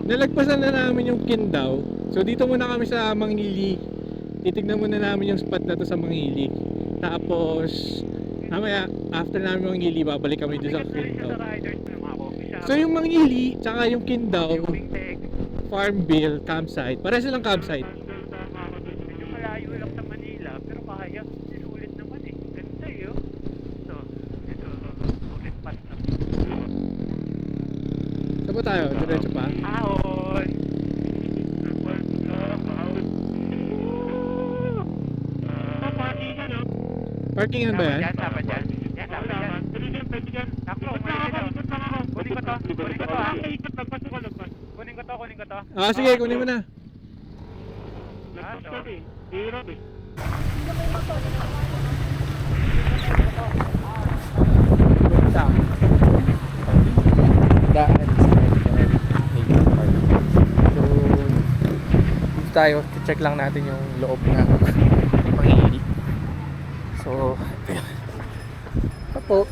Nalagpasan na namin yung Kindaw. So dito muna kami sa Mangili. Titignan muna namin yung spot na to sa Mangili. Tapos mamaya after namin Mangili, babalik kami dito sa Kindaw. So yung Mangili tsaka yung Kindaw Farmville campsite, pareho silang campsite. Medyo malayo lang sa Manila, pero kaya sinulit naman eh. Ganda eh. So, ito ulit pass na. Saan ba tayo? Diretso pa? Ahon! Parkingan ba yan? Dapat dyan. Yan, dapat dyan. Ako, kunin ko to. Kunin ko to ah. Kunin ko to. Ah, sige, kunin mo na. Daan so dito tayo, check lang natin yung loob na Mangili. So ito po,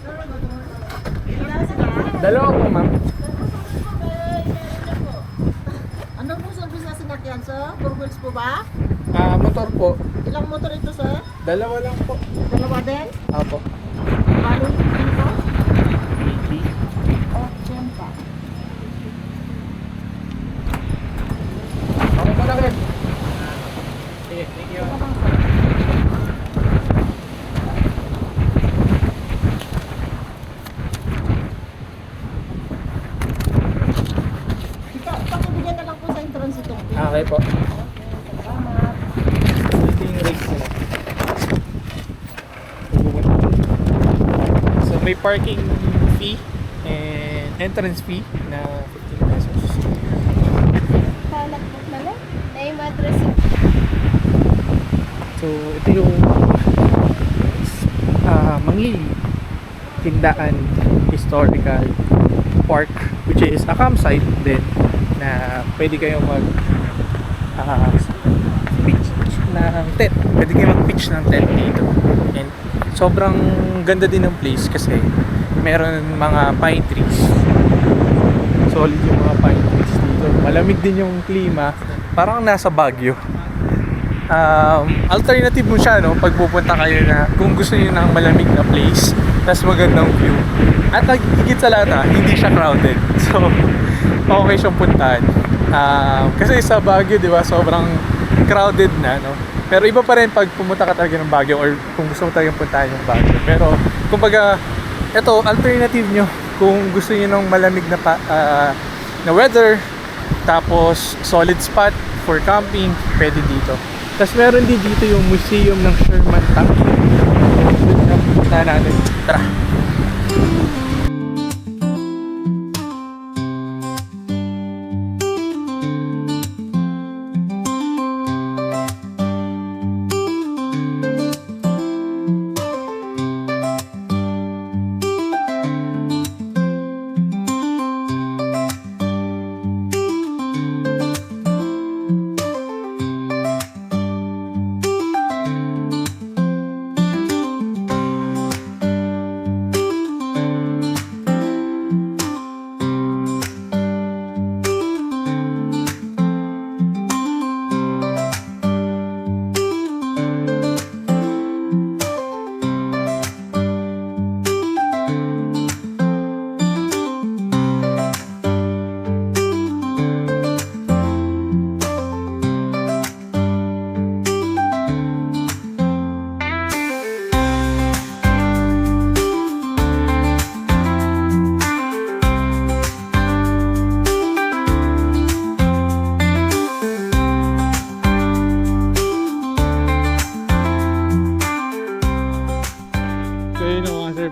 dalawa po ma'am. Ano po service na sinakyan, sir? 4 wheels po ba? Motor po, Ilang motor ito, sir? dalawa lang po. Dalawa din? Apo. Balo dito? Oh, siyempa. Ako pa na rin. Sige, thank you. Pakibigyan na lang po sa entrance ito. Okay po. Salamat. Ito yung race nila. So may parking fee and entrance fee na 15 pesos. Palakpak na lang. Na yung mattress. So ito yung Mangili Tindaan Historical Park, which is a campsite din na pwede kayong mag pitch ng tent. Pwede kayong mag-pitch ng tent dito. And sobrang ganda din ng place kasi meron mga pine trees. Solid yung mga pine trees dito. Malamig din yung klima. Parang nasa Baguio. Alternative mo siya, no? Pag pupunta kayo na kung gusto niyo ng malamig na place tas magandang view. At higit sa lahat, hindi siya crowded. So, okay siyang puntahan. Kasi sa Baguio, di ba, sobrang crowded na, no? Pero iba pa rin pag pumunta ka talaga ng Baguio or kung gusto mo talagang puntahan yung Baguio. Pero, kumbaga, ito, alternative nyo kung gusto niyo ng malamig na, na weather, tapos solid spot for camping, pwede dito. Tapos meron din dito yung museum ng Sherman Tank. Punta natin. Tara!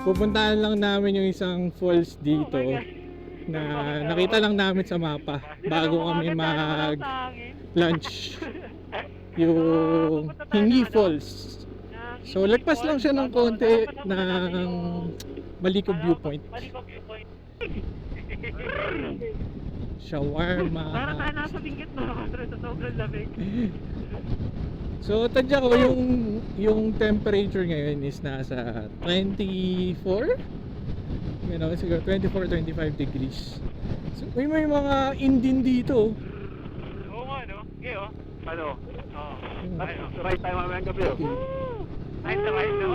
pupuntahan lang namin yung isang falls dito Oh my God. na nakita lang namin sa mapa bago kami mag-lunch. Yung Hingi Falls. So lagpas lang siya ng konti ng Maliko Viewpoint. Maliko Viewpoint. Shawarma. Para tayo nasa binggit na kasi sa sobrang lamig. So tadya ko yung temperature ngayon is nasa 24. You know, siguro 24-25 degrees. So may mga Indian dito. Oo nga, no? Okay, oh. Ano? Oo. Ano? Right time mamayang gabi oh. Night ride, no?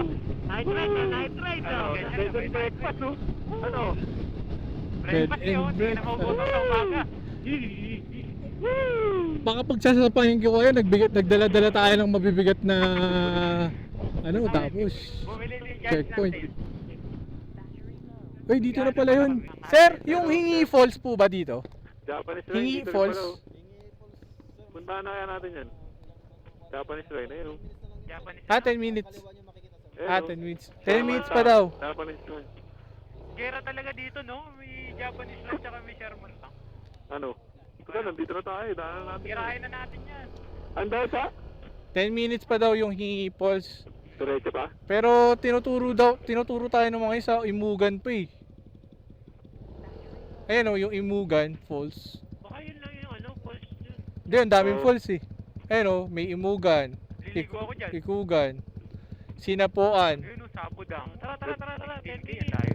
Night ride, no? Night ride, no? Ano? Bed and breakfast oh. Ano? Breakfast Bed and yun, hindi na maubusan sa umaga. Baka pagsasapahin ko kayo, nagdala-dala tayo ng mabibigat na ano, tapos Bumili ni Judge checkpoint. natin. Uy, dito na pala yun. Sir, yung Hingi Falls po ba dito? Japanese rain Hingi dito rin Falls. pala, oh. Puntahan na kaya natin yan. Japanese rain ayun oh. Japanese. 10 minutes. Ayun, 10 oh. minutes. 10 minutes pa daw. Japanese rain. Gera talaga dito, no? May Japanese lang tsaka may Sherman lang. Ano? Kasi nandito na tayo, daanan natin. Tirahin na natin yan. Anda sa? 10 minutes pa daw yung Hingi Falls. Diretso pa? Pero tinuturo tayo ng mga isa, Imugan pa eh. Ayan o, yung Imugan Falls. Baka yun lang yung ano, falls dyan. Hindi, ang daming falls eh. Ayan o, may Imugan, Liligo ako dyan. Ikugan, Sinapuan. Yun o, Sapudang. Tara. 10 minutes tayo,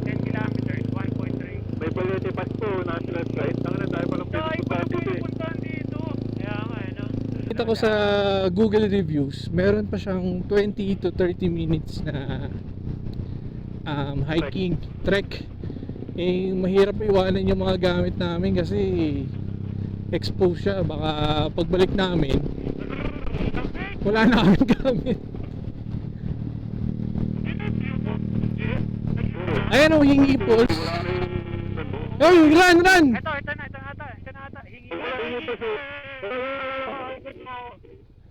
10 kilometers, 1.3. May Balete Pass po, national flight. Tanga na tayo palang Tayo pa pinupuntahan na dito eh. pupuntahan dito. Kaya nga, ano? Kita ko sa Google reviews, meron pa siyang 20 to 30 minutes na hiking, trek. Eh, mahirap iwanan yung mga gamit namin kasi exposed siya. Baka pagbalik namin, wala na kami gamit. Ayan o, Hingi Falls. Ay, run! Ito na ata. Hingi.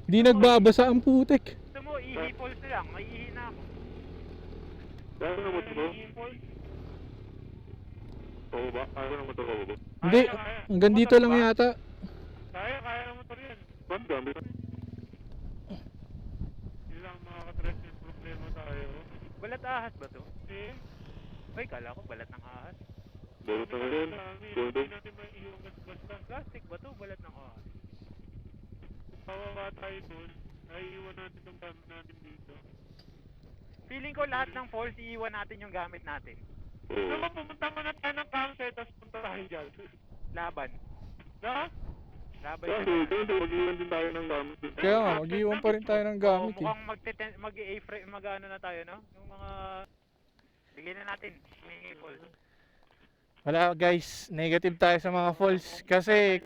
Di nagbabasa ang putik. Gusto mo, ihi falls na lang. May ihi na ako. Kaya mo na motor ko? Ihi falls. Oo ba? Kaya mo na motor ko ba? Hindi, hanggang dito lang yata. Kaya na motor yan. Ba't gamit? Ilang mga katres yung problema tayo. Balat ahas ba to? Eh. Ay, kala ko balat ng ahas. Balut na ngayon. Gondo. natin maiiwangan basta. Plastic ba to? Balat ng ahas. Kawawa tayo doon. Naiiwan natin yung gamit natin dito. Feeling ko lahat ng falls, iiwan natin yung gamit natin. Oo. Naman pumunta muna tayo ng campsite, tapos punta tayo dyan. Laban. Na? Laban Kasi, yun. kasi mag-iwan din tayo ng gamit dito. Kaya nga, mag-iwan pa rin tayo ng gamit eh. Mukhang mag-a-frame, mag-ano na tayo, no? Yung mga... Bigyan na natin. May falls. Wala guys, negative tayo sa mga falls kasi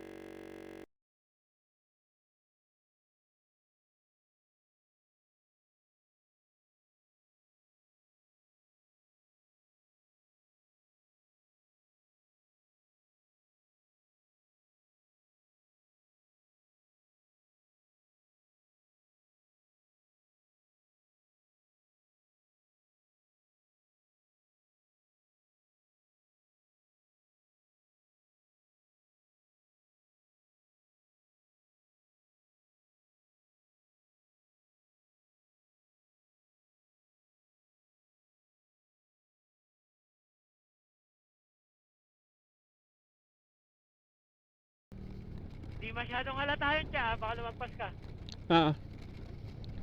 Di masyadong halata yun siya, baka lumagpas ka.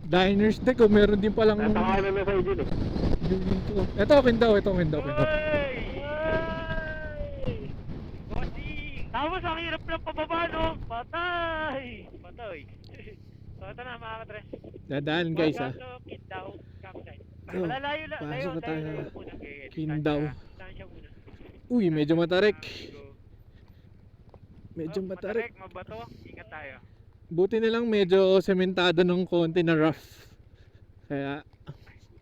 diners deck o meron din palang Natakain na sa engine eh. dito. Ito akin daw. Uy! Bossing! Tapos ang hirap ng pababa, no? Patay! So ito na mga katres. Dadaan guys Welcome ah. to Kindaw Campsite. Oh, Malalayo lang. pasok na tayo. Muna. Kindaw. Distansya muna. Uy, medyo matarik. Go. Medyo matarik. Mabato. Ingat tayo. Buti na lang medyo sementado ng konti na rough. Kaya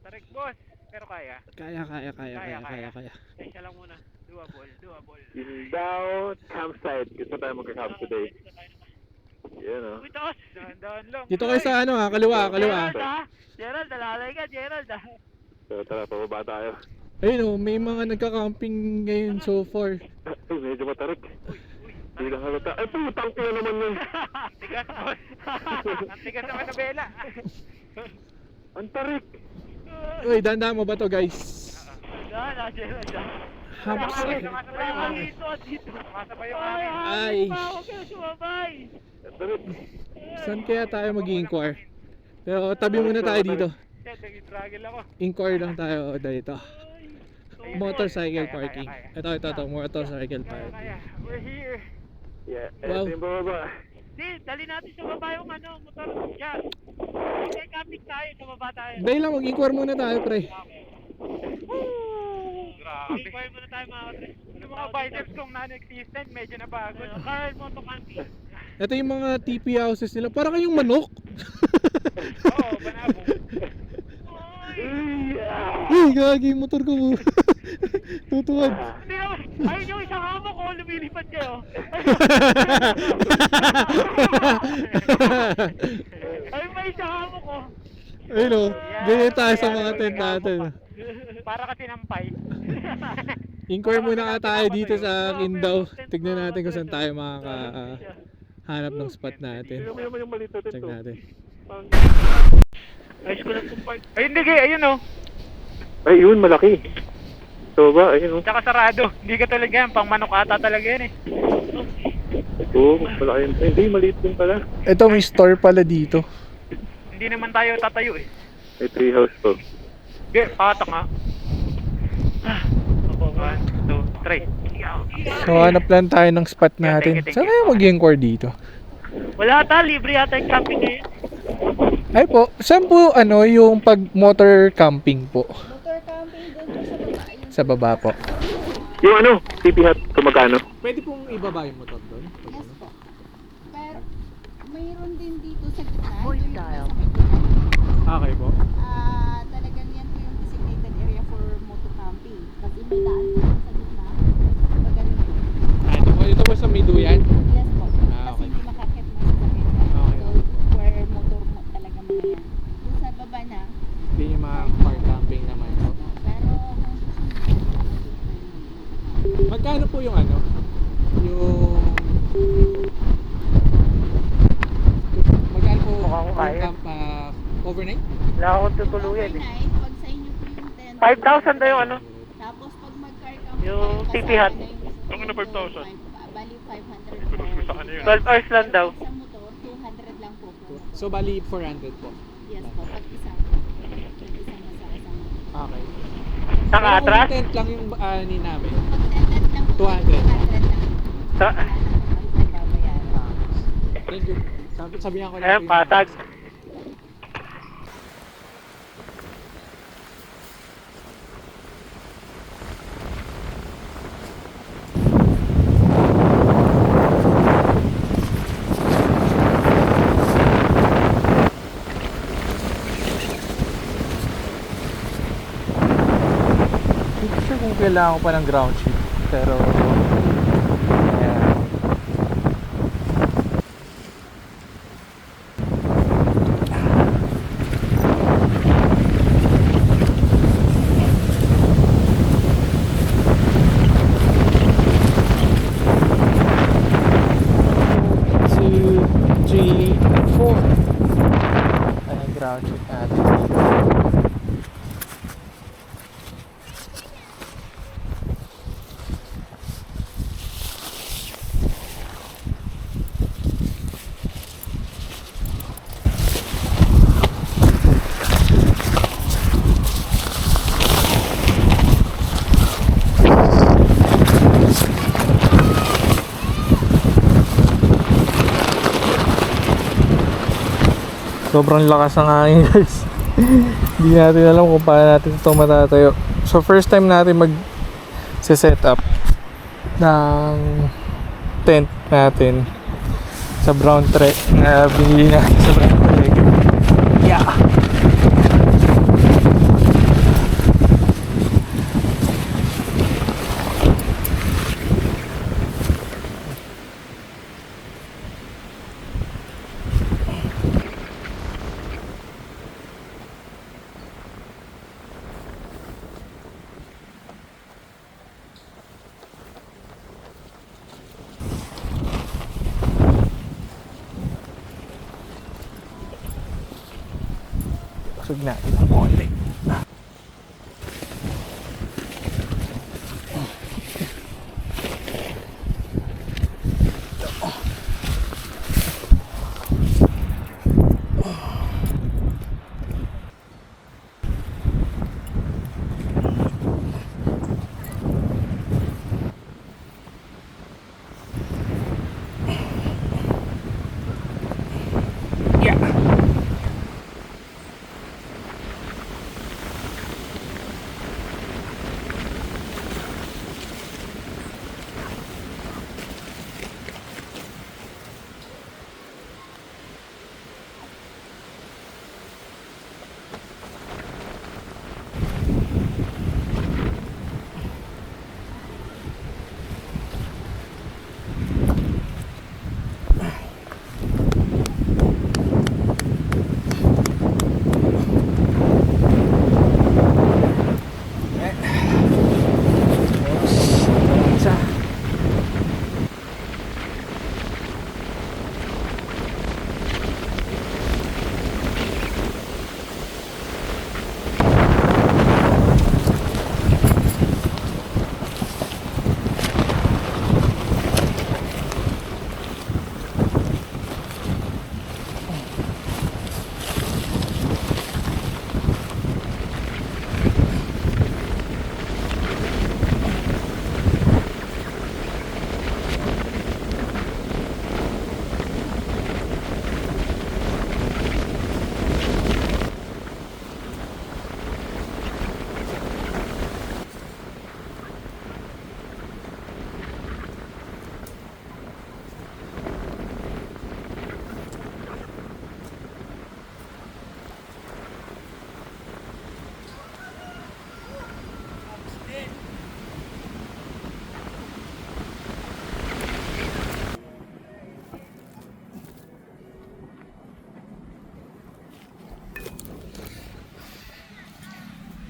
Tarik, boss. Pero kaya. kaya. Tensya lang muna. Doable. Kindaw campsite. Gusto tayo mag-camp today. Yan o. Uy, taas. Dahan-dahan lang. Dito kayo sa ano ha, kaliwa. Gerald, ha? Gerald, nalalay ka, Gerald, ha? So tara, pababa tayo. Ayun oh, may mga nagka-camping ngayon so far. Ay, medyo matarik. Hindi lang halata. Ay, putang ko naman yun. Tigas, boss. Ang tigas naman na bela. Ang tarik. Uy, dandaan mo ba to guys? Hamps. Masabay yung amin. Ay, Ang tarik. saan kaya tayo mag-inquire? Pero tabi muna tayo dito. Nag-struggle ako. Inquire lang tayo dito. Motorcycle Kaya, parking. kaya. Ito, motorcycle Kaya, parking. kaya. We're here. Yeah, Wow. ito yung bababa. Dali natin sa baba yung motor. Yan. Okay, camping tayo. Sa baba tayo. Dahil lang, mag-inquire muna tayo, pre. Grabe. Inquire muna tayo mga katres. Yung mga biceps kong non-existent, medyo napagod. Carl, moto camping. Ito yung mga TP houses nila. Para kayong manok. Oo, banabo. Uy, gagi yung motor ko. Tutuwad. Hindi naman. Ayun yung isang hamo ko, lumilipad kayo. Ayun pa isang hamo ko. Ayun o, ganyan tayo sa mga tent natin. Para kasi nampay. Inquire muna ka tayo dito sa Kindaw. Tignan natin kung saan tayo makakahanap ng spot natin. Tignan mo naman yung maliit natin Check to. natin. Ayos ko lang itong park. Ayun, hindi kayo. Ayun o. Ay, yun, malaki. So ba, ayun. Tsaka sarado. Hindi ka talaga yan. Pang manok ata talaga yan eh. Oo, malaki yun. Ay, hindi, maliit din pala. Ito may store pala dito. Hindi naman tayo tatayo eh. May tree house to. Okay, patak nga. 1, 2, 3. So hanap lang tayo ng spot natin. Thank you. Saan kaya mag-inquire dito? Wala ata, libre yata yung camping ngayon. Ay po, saan po yung pag motor camping po? Motor camping doon po sa baba. Yung Sa baba po. Yung ano, TP hut, kumagano? Pwede pong ibaba yung motor doon? yes po. Pero mayroon din dito sa gitna. Voice dial. Sa may gitna. Okay po. Talagang yan po yung designated area for motor camping. Kasi may daan po sa gitna. Pag ganun. Ito po sa Miduyan? Yes po. Ah, Kasi okay. hindi makakit mo sa sakit. Okay. So, where motor mo talaga mga yan. Doon sa baba na, Hindi yung mga car camping naman po. pero Magkano po yung yung magkano po Mukhang yung kaya. camp overnight? Wala akong tutuluyan eh. overnight, pag sa inyo po yung tent. 5,000 na yung ano. Tapos pag mag-car camp Yung kayo, TP kasama hut. na yung Ang ano, 5,000? Bali 500 Sa ano yun? 12 hours lang daw. Sa motor, 200 lang po. So bali 400 po. Yes po, pag isa. Pag isa mo sa isang motor. Okay. Saka Pero kung atras? tent lang yung ni namin. Mag-tenant lang po. 200. 200 lang. Sa- Wala naman kayo babayaran. Thank you. Sabihan ko lang Ayan, po yung- pasag. Hindi ko sure kung kailangan ko pa ng ground sheet. Pero ayan. Two, three, and 4. Ayan, ground sheet natin dito. Sobrang lakas ng hangin guys. Hindi natin alam kung paano natin ito matatayo. So first time natin set up ng tent natin sa brown trek na binili natin sa brown trek. Yeah. Busog natin ang konti.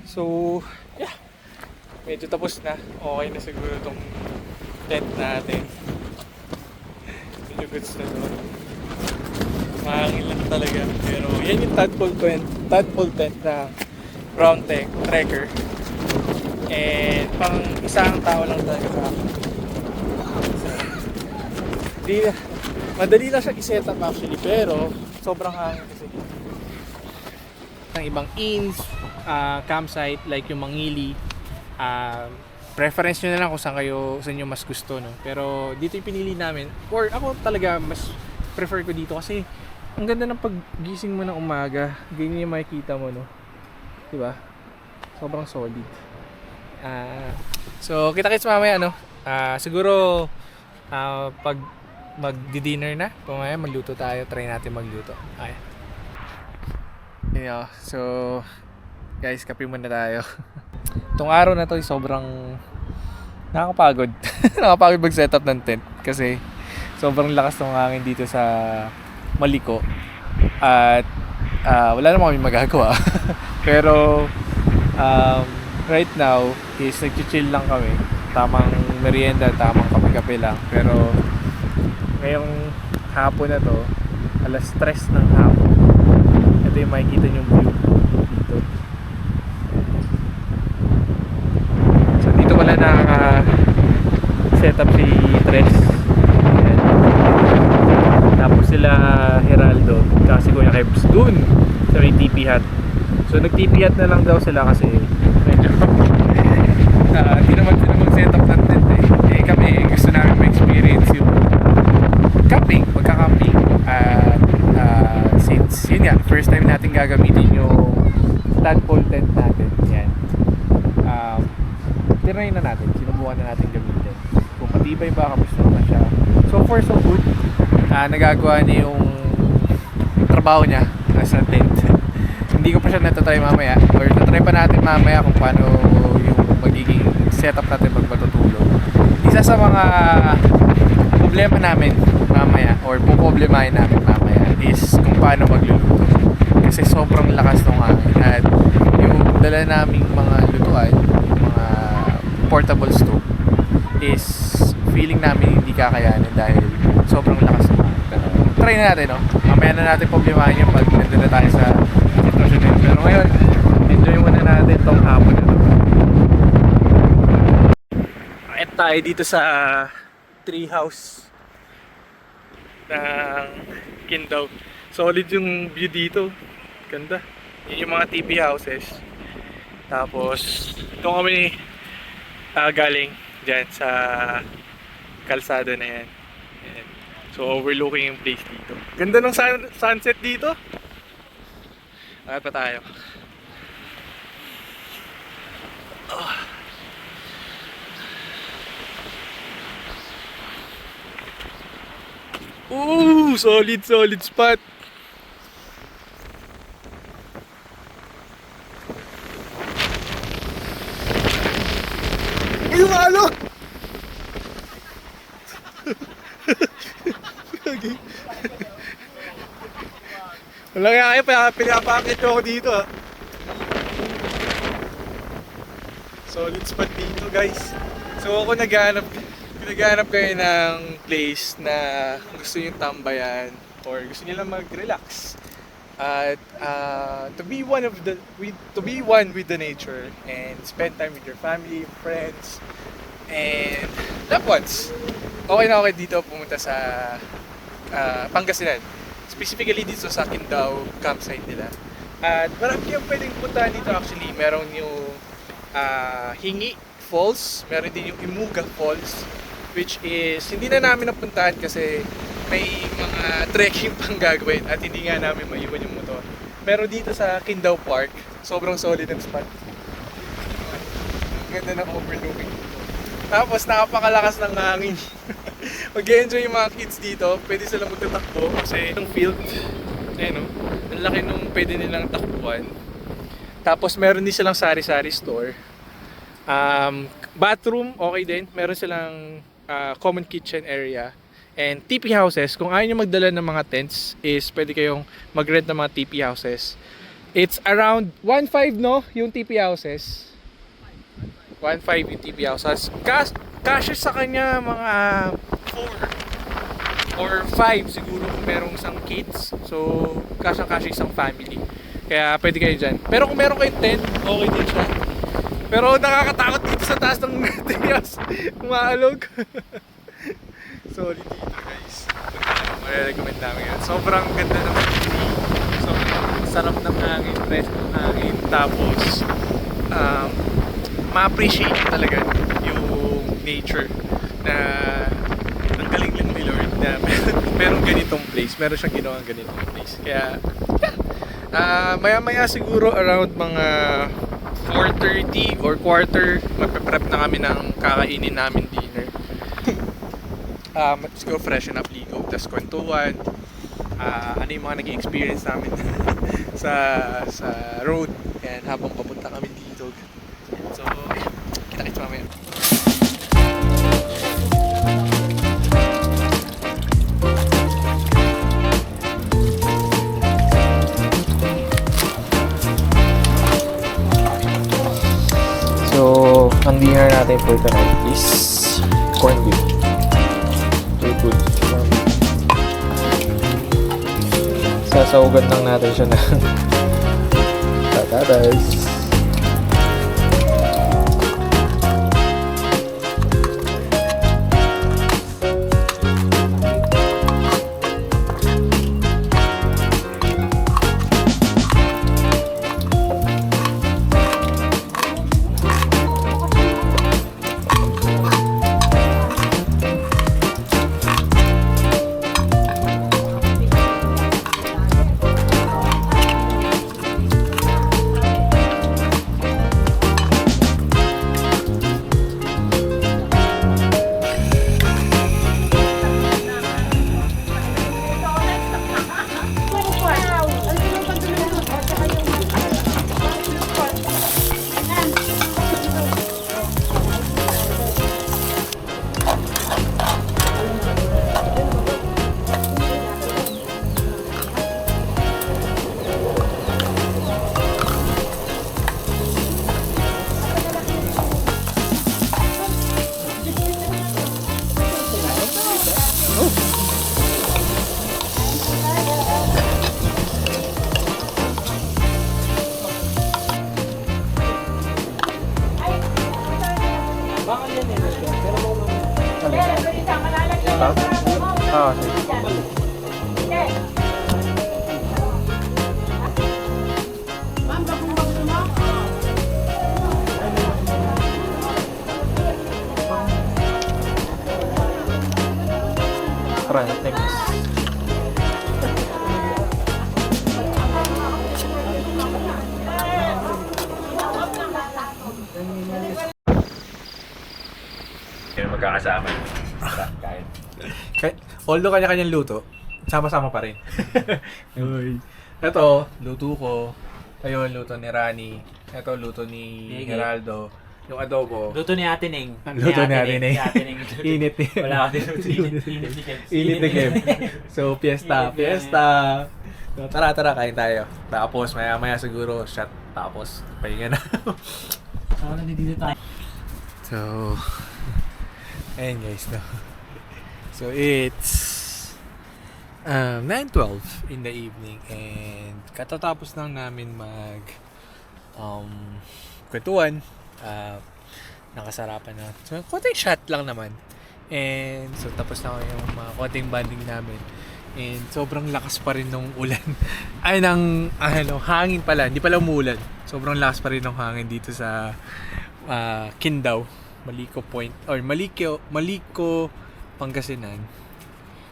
So, yeah. Medyo tapos na. Okay na siguro itong tent natin. Medyo goods na doon. Mahangin lang talaga. Pero yan yung tadpole tent na brown trekker. And pang isang tao lang talaga sa akin. Madali lang siya i-set up actually. Pero sobrang hangin kasi. Ng ibang inns, campsite like yung Mangili, preference nyo na lang kung saan nyo mas gusto, no? Pero dito yung pinili namin, or ako talaga mas prefer ko dito kasi ang ganda ng paggising mo ng umaga, ganyan yung makikita mo, no? Diba? Sobrang solid. So kita-kits mamaya, no? Siguro pag mag-dinner na, pamaya magluto tayo, try natin magluto. Okay. So guys, kape muna tayo. Itong araw na to ay sobrang nakakapagod. Nakakapagod mag-setup ng tent kasi sobrang lakas ng hangin dito sa Maliko. At wala naman kami magagawa. Pero right now is nag-chill lang kami. Tamang merienda, tamang kape-kape lang. Pero ngayong hapon na to, alas 3 ng hapon, ito yung makikita yung view dito. So dito wala naka-setup si Tres. Ayan. Tapos sila Geraldo kasi Kuya Kebs dun sa may TP hut. So nag-TP hut na lang daw sila kasi medyo hindi naman sila mag-setup ng tent eh. Kami gusto namin ma-experience yung camping, pagka-camping. At since yun nga, first time natin gagamitin yung tadpole tent natin. Yan. Tinry na natin, sinubukan na natin gamitin. Kung matibay ba, kamusta na siya. So far so good. Nagagawa niya yung trabaho niya sa tent. Hindi ko pa siya natatry mamaya, or natry pa natin mamaya kung paano yung magiging setup natin pag matutulog. Isa sa mga problema namin mamaya, or puproblemahin namin mamaya, is kung paano magluluto. Kasi sobrang lakas ng hangin at yung dala naming mga lutuan, yung mga portable stove, is feeling namin hindi kakayanin dahil sobrang lakas ng hangin. Pero try na natin, no? mamaya na natin problemahin yung pag nandun na tayo sa sitwasyon na yun. Pero ngayon, enjoy muna natin tong hapon na to. At tayo dito sa treehouse ng Kindaw. Solid yung view dito. Ganda. Yun yung mga TP houses. Tapos, doon kami galing dyan sa kalsada na yan. Ayan. So, overlooking yung place dito. Ganda ng sunset dito. Akit pa tayo. Ooh, solid spot. Ay, lumalo! Wala kaya kayo, pinapakit ako dito ah. Solid spot dito guys. So ako naghahanap kayo ng place na gusto nyo tambayan or gusto nyo lang mag-relax. At to be one with the nature and spend time with your family, friends, and loved ones. Okay na okay dito pumunta sa Pangasinan. Specifically dito sa Kindaw campsite nila. At marami kayong pwedeng puntahan dito actually. Meron yung Hingi Falls, meron din yung Imuga Falls, which is hindi na namin napuntahan kasi may mga trekking pang gagawin at hindi nga namin maiwan yung motor. Pero dito sa Kindaw Park, sobrang solid ang spot. Ang ganda ng overlooking. Tapos napakalakas ng hangin. Mag-enjoy yung mga kids dito. Pwede sila magtatakbo kasi yung field, ayun o, ang laki nung pwede nilang takbuhan. Tapos meron din silang sari-sari store. Bathroom, okay din. Meron silang common kitchen area. And TP houses, kung ayaw nyo magdala ng mga tents, is pwede kayong mag-rent ng mga TP houses. It's around 1.5 no, yung TP houses. 1.5 yung TP houses. Kasya sa kanya mga 4 or 5 siguro kung merong isang kids. So, kasya isang family. Kaya pwede kayo dyan. Pero kung meron kayong tent, okay din siya. Pero nakakatakot dito sa taas ng trias. Umaalog. Solid dito guys. Marirecommend namin yan. Sobrang ganda ng view. Sobrang sarap ng hangin, fresh ng hangin. Tapos, ma-appreciate nyo talaga yung nature na ang galing lang ni Lord na merong ganitong place. Meron siyang ginawang ganitong place. Kaya, maya-maya siguro around mga 4:30 or quarter, magpe-prep na kami ng kakainin namin dinner. Let's go freshen up, ligo, tas kwentuhan. Ano yung mga naging experience namin sa road and habang papunta kami dito. So, kita-kits mamaya. So, ang dinner natin for tonight is corned beef. Good. Sasawagan lang natin siya ng patatas. magkakasama. Kain. Although kanya-kanyang luto, sama-sama pa rin. Uy. Ito, luto ko. Ayun, luto ni Rani. Ito, luto ni Geraldo. Yung adobo. Luto ni Ate Ning. Luto ni Ate Ning. Init ni. Wala kasi luto. Init ni Kev. Init ni Kev. So, fiesta. So, tara, kain tayo. Tapos, maya-maya siguro, shot. Tapos, pahinga na. So, nandito tayo. So, ayun guys, no. So, it's 9:12 in the evening and katatapos lang namin mag kwentuhan. Nakasarapan na. So, konting shot lang naman. And so, tapos na yung mga konting banding namin. And sobrang lakas pa rin ng ulan. Ay, hangin pala. Hindi pala umulan. Sobrang lakas pa rin ng hangin dito sa Kindaw, Malico Point, or Malico, Pangasinan.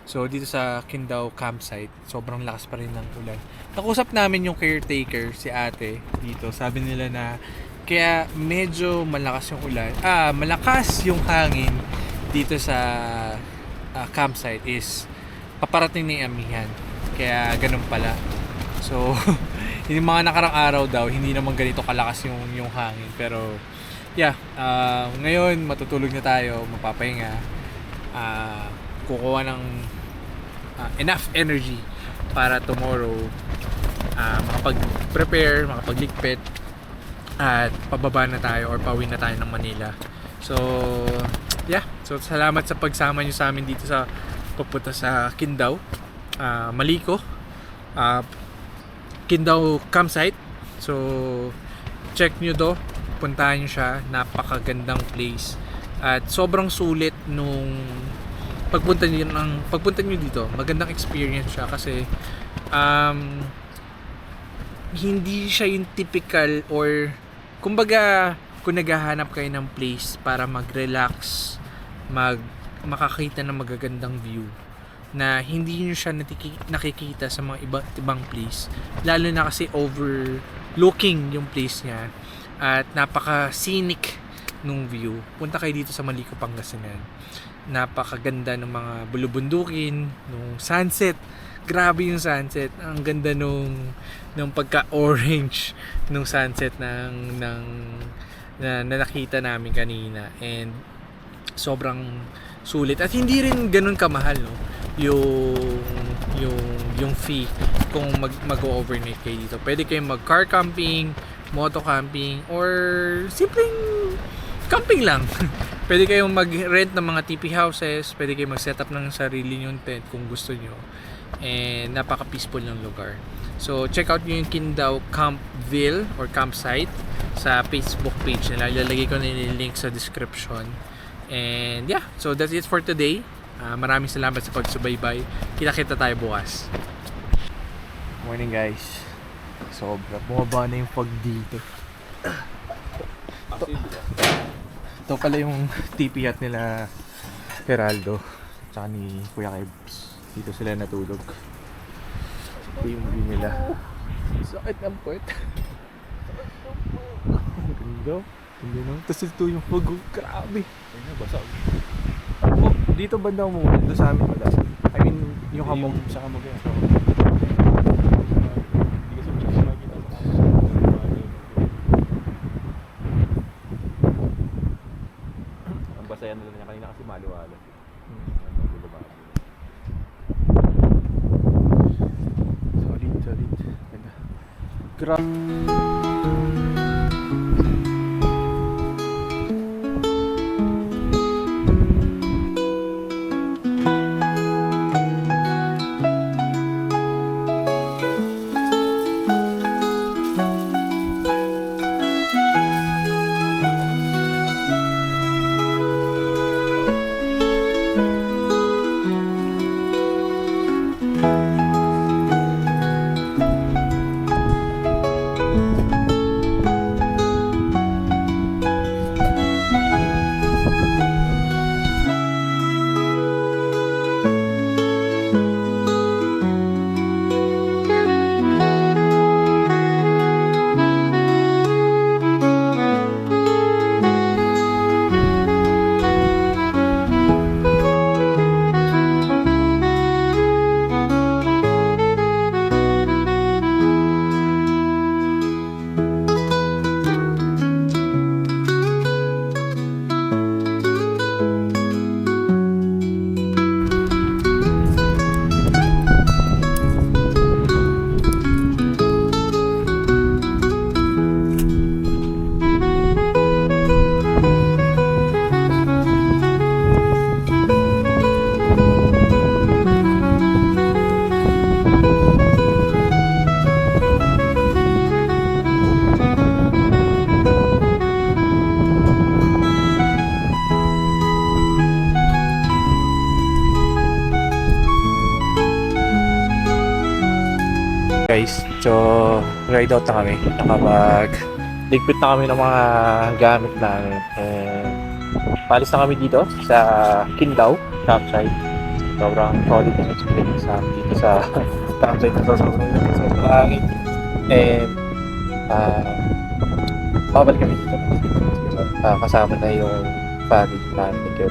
So, dito sa Kindaw campsite, sobrang lakas pa rin ng ulan. Nakusap namin yung caretaker, si ate, dito. Sabi nila na kaya medyo malakas yung ulan. Malakas yung hangin dito sa campsite is paparating na yung amihan. Kaya ganun pala. So, yung mga nakarang araw daw, hindi naman ganito kalakas yung hangin. Pero, yeah, ngayon matutulog na tayo, mapapahinga. Kukuha ng enough energy para tomorrow makapag-prepare, makapagligpit at pababa na tayo or pauwi na tayo ng Manila. So, yeah. So, salamat sa pagsama nyo sa amin dito sa pupunta sa Kindaw, Malico, Kindaw campsite. So, check nyo do. Puntahan nyo siya. Napakagandang place. At sobrang sulit nung pagpunta nyo dito. Magandang experience siya kasi hindi siya yung typical or kumbaga kung naghahanap kayo ng place para mag-relax, makakita ng magagandang view na hindi nyo siya nakikita sa mga ibang place, lalo na kasi overlooking yung place niya at napaka-scenic nung view. Punta kayo dito sa Malico, Pangasinan. Napakaganda ng mga bulubundukin, nung sunset. Grabe yung sunset. Ang ganda nung pagka-orange nung sunset na nakita namin kanina. And sobrang sulit. At hindi rin ganun kamahal, no? Yung fee kung mag-overnight kayo dito. Pwede kayong mag-car camping, moto camping, or simpleng camping lang. Pwede kayong mag-rent ng mga TP houses, pwede kayong mag-set up ng sarili nyong tent kung gusto nyo. And napaka-peaceful ng lugar. So, check out nyo yung Kindaw Campville or campsite sa Facebook page nila. Ilalagay ko na yung link sa description. And yeah, so that's it for today. Maraming salamat sa pagsubaybay. Kita-kita tayo bukas. Morning guys. Sobra. Bumaba na yung fog dito. Ito pala yung TP hut nila Geraldo tsaka ni Kuya Kebs. Dito sila natulog. Ito yung view nila. Sakit ng puwet. Ganda. Hindi na. Tapos ito yung fog. Grabe. Ay na, basag. Oh, dito banda umulan. Doon sa amin wala. I mean, yung hamog. Sa hamog yan. Ang basayan nila niya kanina kasi maliwalas. Solid. Ganda. Grabe. Guys, so ride out na kami. Ligpit na kami ng mga gamit namin. And palis na kami dito sa Kindaw campsite. Sobrang solid yung experience namin dito sa campsite na to. Sobrang langit. And babalik kami dito. Kasama na yung family namin. Kaya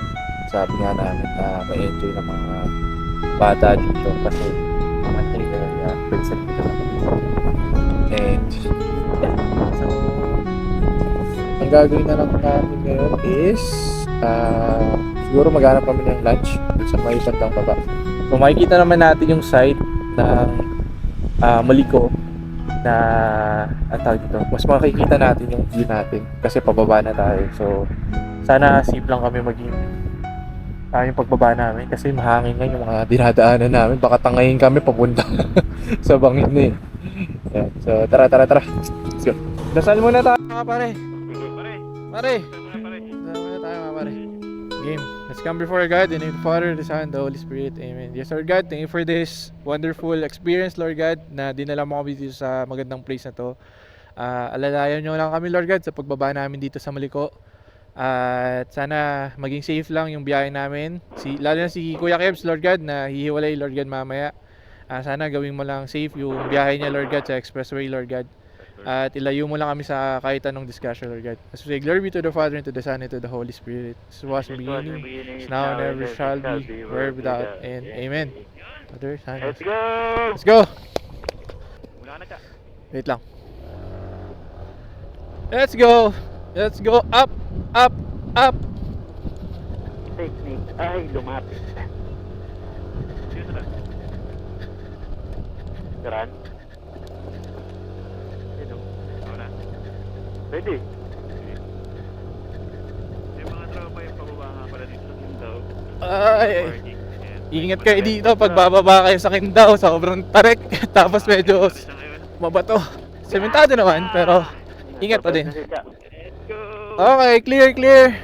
sabi nga namin na ma-enjoy ng mga bata dito kasi mga area pwede sa dito. And yeah. So ang gagawin na lang namin ngayon is siguro maghanap kami ng lunch dun sa may bandang baba. So makikita naman natin yung side ng Maliko na tawag dito. Mas makikita natin yung view natin kasi pababa na tayo. So sana safe lang kami maging yung pagbaba namin kasi mahangin nga yung mga dinadaanan namin. Baka tangayin kami papunta sa bangin na eh. Yeah. So tara. Let's go. Dasal muna tayo mga pare. Pare. Dasal muna tayo mga pare. Game. Let's come before God in the name of the Father, the Son, and the Holy Spirit. Amen. Yes, Lord God, thank you for this wonderful experience, Lord God, na dinala mo kami dito sa magandang place na to. Alalayan nyo lang kami, Lord God, sa pagbaba namin dito sa Maliko. At sana maging safe lang yung biyahe namin. Lalo na si Kuya Kebs, Lord God, na hihiwalay, Lord God, mamaya. Sana gawin mo lang safe yung biyahe niya, Lord God, sa expressway, Lord God. At ilayo mo lang kami sa kahit anong discussion, Lord God. As we say, glory be to the Father, and to the Son, and to the Holy Spirit. As was in the beginning, is now, and ever shall be, word without end. Amen. Father, Son, Let's go! Let's go! Wala na ka. Wait lang. Let's go! Let's go! Up! Technique ay lumapit. Dito na. Garan. Dito. Wala. Ready? Yung mga tropa yung pababa nga pala dito sa Kindaw. Ay! Ingat kayo dito pag bababa kayo sa Kindaw. Sobrang tarik. Tapos medyo mabato. Sementado naman pero ingat pa din. Let's go! Okay, clear.